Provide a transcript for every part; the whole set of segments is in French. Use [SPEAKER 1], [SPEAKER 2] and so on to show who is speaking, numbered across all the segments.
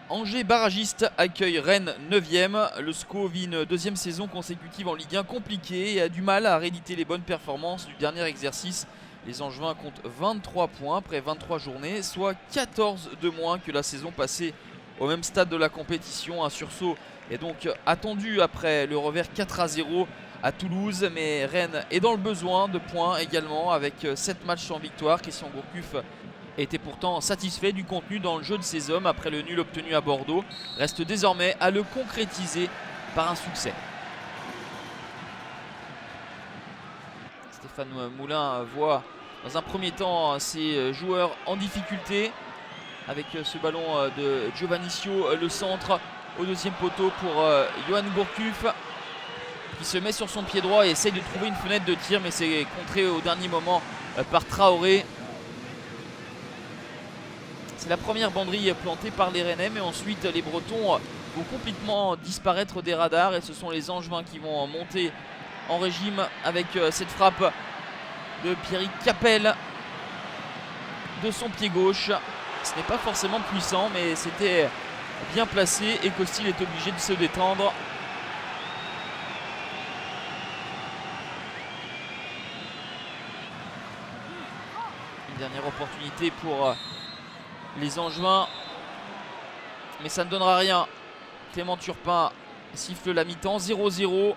[SPEAKER 1] Angers barragiste accueille Rennes 9e. Le SCO vit une deuxième saison consécutive en Ligue 1 compliquée et a du mal à rééditer les bonnes performances du dernier exercice. Les Angevins comptent 23 points après 23 journées, soit 14 de moins que la saison passée au même stade de la compétition. Un sursaut est donc attendu après le revers 4-0 à Toulouse, mais Rennes est dans le besoin de points également avec 7 matchs sans victoire. Christian Gourcuff était pourtant satisfait du contenu dans le jeu de ses hommes après le nul obtenu à Bordeaux. Reste désormais à le concrétiser par un succès. Stéphane Moulin voit dans un premier temps ses joueurs en difficulté avec ce ballon de Giovannicio, le centre au deuxième poteau pour Johan Gourcuff qui se met sur son pied droit et essaye de trouver une fenêtre de tir, mais c'est contré au dernier moment par Traoré. C'est la première banderille plantée par les Rennais, mais ensuite les Bretons vont complètement disparaître des radars et ce sont les Angevins qui vont monter en régime avec cette frappe de Pierrick Capel de son pied gauche. Ce n'est pas forcément puissant, mais c'était bien placé et Costil est obligé de se détendre. Une dernière opportunité pour les Angevins, mais ça ne donnera rien. Clément Turpin siffle la mi-temps, 0-0.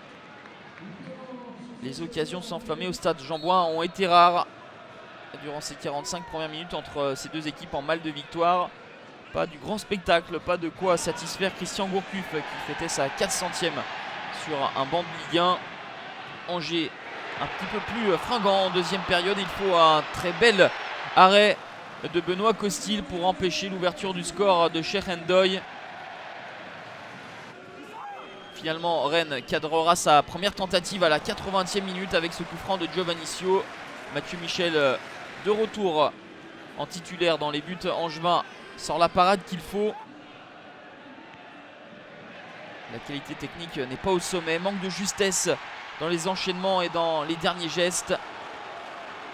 [SPEAKER 1] Les occasions s'enflammer au stade Jean-Bouin ont été rares durant ces 45 premières minutes entre ces deux équipes en mal de victoire. Pas du grand spectacle, pas de quoi satisfaire Christian Gourcuff qui fêtait sa 400e sur un banc de Ligue 1. Angers un petit peu plus fringant en deuxième période. Il faut un très bel arrêt de Benoît Costil pour empêcher l'ouverture du score de Cheikh Ndoye. Finalement, Rennes cadrera sa première tentative à la 80e minute avec ce coup franc de Giovannicio. Mathieu Michel de retour en titulaire dans les buts angevins sort la parade qu'il faut. La qualité technique n'est pas au sommet, manque de justesse dans les enchaînements et dans les derniers gestes.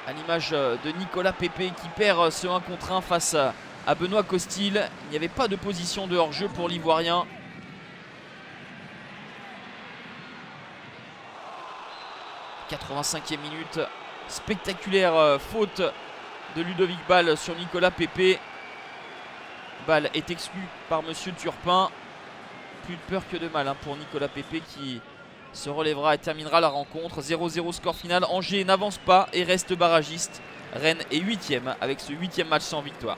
[SPEAKER 1] À l'image de Nicolas Pepe qui perd ce 1 contre 1 face à Benoît Costil. Il n'y avait pas de position de hors-jeu pour l'Ivoirien. « 85e minute, spectaculaire faute de Ludovic Ball sur Nicolas Pepe. Ball est exclu par Monsieur Turpin. Plus de peur que de mal pour Nicolas Pepe qui se relèvera et terminera la rencontre. 0-0 score final. Angers n'avance pas et reste barragiste. Rennes est 8e avec ce 8e match sans victoire.